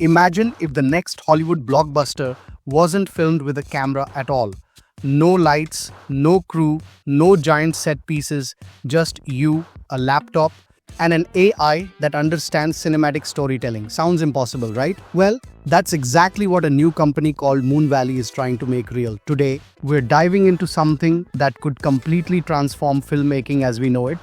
Imagine if the next Hollywood blockbuster wasn't filmed with a camera at all. No lights, no crew, no giant set pieces, just you, a laptop, and an AI that understands cinematic storytelling. Sounds impossible, right? Well, that's exactly what a new company called Moonvalley is trying to make real. Today, we're diving into something that could completely transform filmmaking as we know it,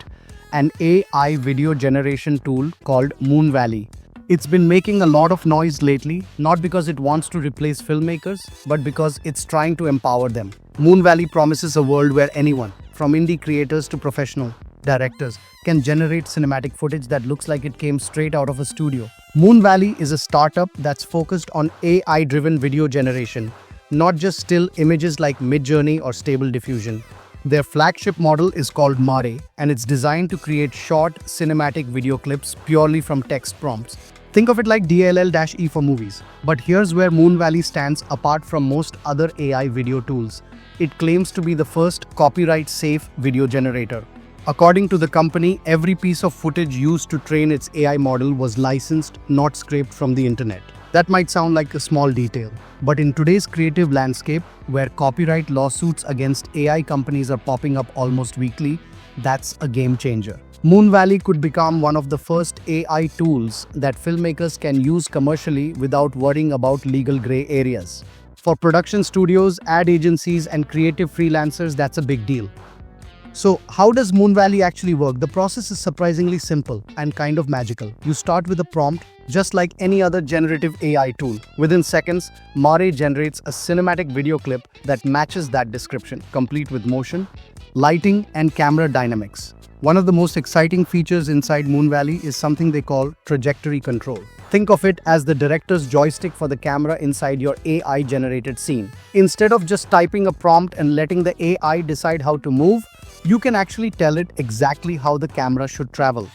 an AI video generation tool called Moonvalley. It's been making a lot of noise lately, not because it wants to replace filmmakers, but because it's trying to empower them. Moonvalley promises a world where anyone, from indie creators to professional directors, can generate cinematic footage that looks like it came straight out of a studio. Moonvalley is a startup that's focused on AI-driven video generation, not just still images like Midjourney or Stable Diffusion. Their flagship model is called Marey, and it's designed to create short, cinematic video clips purely from text prompts. Think of it like DLL-E for movies. But here's where Moonvalley stands apart from most other AI video tools. It claims to be the first copyright-safe video generator. According to the company, every piece of footage used to train its AI model was licensed, not scraped from the internet. That might sound like a small detail, but in today's creative landscape, where copyright lawsuits against AI companies are popping up almost weekly, that's a game changer. Moonvalley could become one of the first AI tools that filmmakers can use commercially without worrying about legal gray areas. For production studios, ad agencies, and creative freelancers, that's a big deal. So, how does Moonvalley actually work? The process is surprisingly simple and kind of magical. You start with a prompt, just like any other generative AI tool. Within seconds, Marey generates a cinematic video clip that matches that description, complete with motion, lighting, and camera dynamics. One of the most exciting features inside Moonvalley is something they call trajectory control. Think of it as the director's joystick for the camera inside your AI-generated scene. Instead of just typing a prompt and letting the AI decide how to move, you can actually tell it exactly how the camera should travel.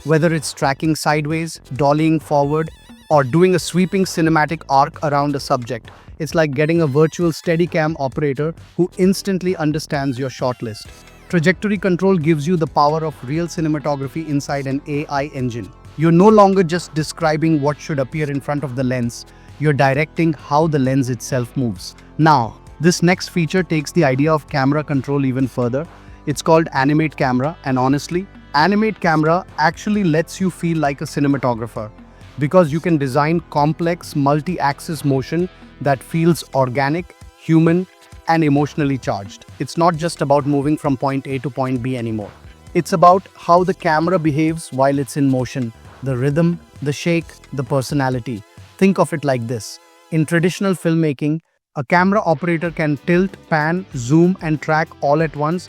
Whether it's tracking sideways, dollying forward, or doing a sweeping cinematic arc around a subject, it's like getting a virtual Steadicam operator who instantly understands your shot list. Trajectory control gives you the power of real cinematography inside an AI engine. You're no longer just describing what should appear in front of the lens, you're directing how the lens itself moves. Now, this next feature takes the idea of camera control even further. It's called Animate Camera, and honestly, Animate Camera actually lets you feel like a cinematographer because you can design complex multi-axis motion that feels organic, human, and emotionally charged. It's not just about moving from point A to point B anymore. It's about how the camera behaves while it's in motion, the rhythm, the shake, the personality. Think of it like this. In traditional filmmaking, a camera operator can tilt, pan, zoom, and track all at once.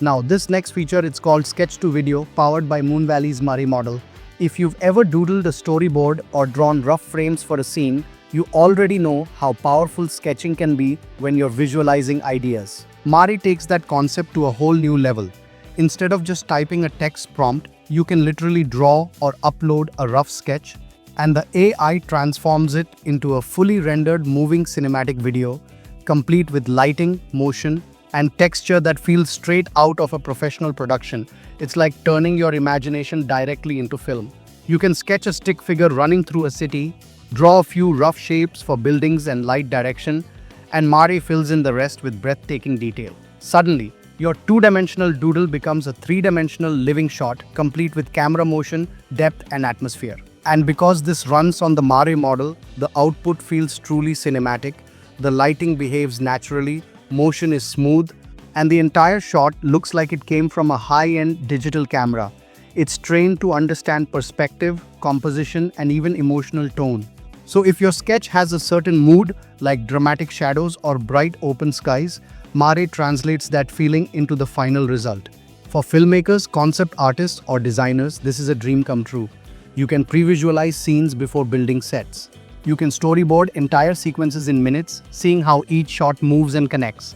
Now, this next feature, it's called Sketch to Video, powered by Moonvalley's Marey model. If you've ever doodled a storyboard or drawn rough frames for a scene, you already know how powerful sketching can be when you're visualizing ideas. Marey takes that concept to a whole new level. Instead of just typing a text prompt, you can literally draw or upload a rough sketch, and the AI transforms it into a fully rendered moving cinematic video, complete with lighting, motion, and texture that feels straight out of a professional production. It's like turning your imagination directly into film. You can sketch a stick figure running through a city, draw a few rough shapes for buildings and light direction, and Marey fills in the rest with breathtaking detail. Suddenly, your two-dimensional doodle becomes a three-dimensional living shot, complete with camera motion, depth, and atmosphere. And because this runs on the Marey model, the output feels truly cinematic, the lighting behaves naturally, motion is smooth, and the entire shot looks like it came from a high-end digital camera. It's trained to understand perspective, composition, and even emotional tone. So if your sketch has a certain mood, like dramatic shadows or bright open skies, Marey translates that feeling into the final result. For filmmakers, concept artists, or designers, this is a dream come true. You can pre-visualize scenes before building sets. You can storyboard entire sequences in minutes, seeing how each shot moves and connects.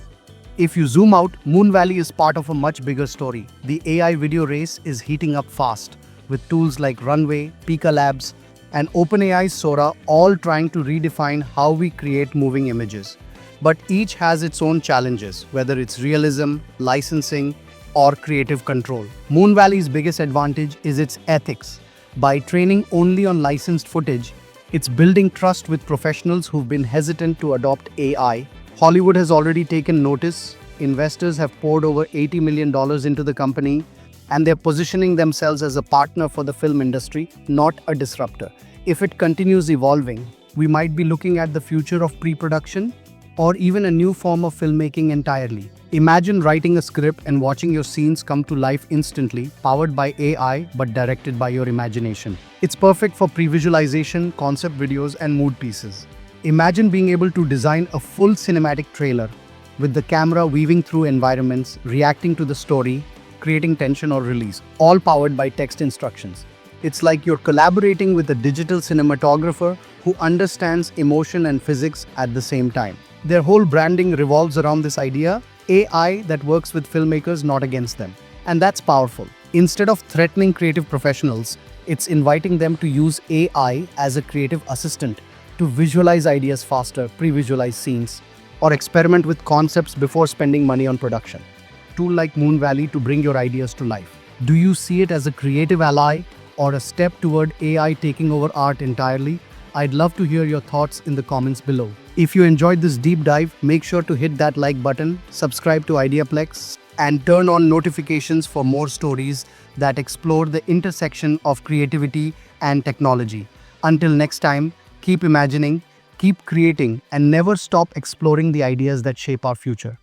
If you zoom out, Moonvalley is part of a much bigger story. The AI video race is heating up fast, with tools like Runway, Pika Labs, and OpenAI's Sora all trying to redefine how we create moving images. But each has its own challenges, whether it's realism, licensing, or creative control. Moonvalley's biggest advantage is its ethics. By training only on licensed footage, It's building trust with professionals who've been hesitant to adopt AI. Hollywood has already taken notice. Investors have poured over $80 million into the company, and they're positioning themselves as a partner for the film industry, not a disruptor. If it continues evolving, we might be looking at the future of pre-production or even a new form of filmmaking entirely. Imagine writing a script and watching your scenes come to life instantly, powered by AI but directed by your imagination. It's perfect for pre-visualization, concept videos, and mood pieces. Imagine being able to design a full cinematic trailer with the camera weaving through environments, reacting to the story, creating tension or release, all powered by text instructions. It's like you're collaborating with a digital cinematographer who understands emotion and physics at the same time. Their whole branding revolves around this idea: AI that works with filmmakers, not against them. And that's powerful. Instead of threatening creative professionals, it's inviting them to use AI as a creative assistant to visualize ideas faster, pre-visualize scenes, or experiment with concepts before spending money on production. Tool like Moonvalley to bring your ideas to life. Do you see it as a creative ally or a step toward AI taking over art entirely? I'd love to hear your thoughts in the comments below. If you enjoyed this deep dive, make sure to hit that like button, subscribe to IdeaPlex, and turn on notifications for more stories that explore the intersection of creativity and technology. Until next time, keep imagining, keep creating, and never stop exploring the ideas that shape our future.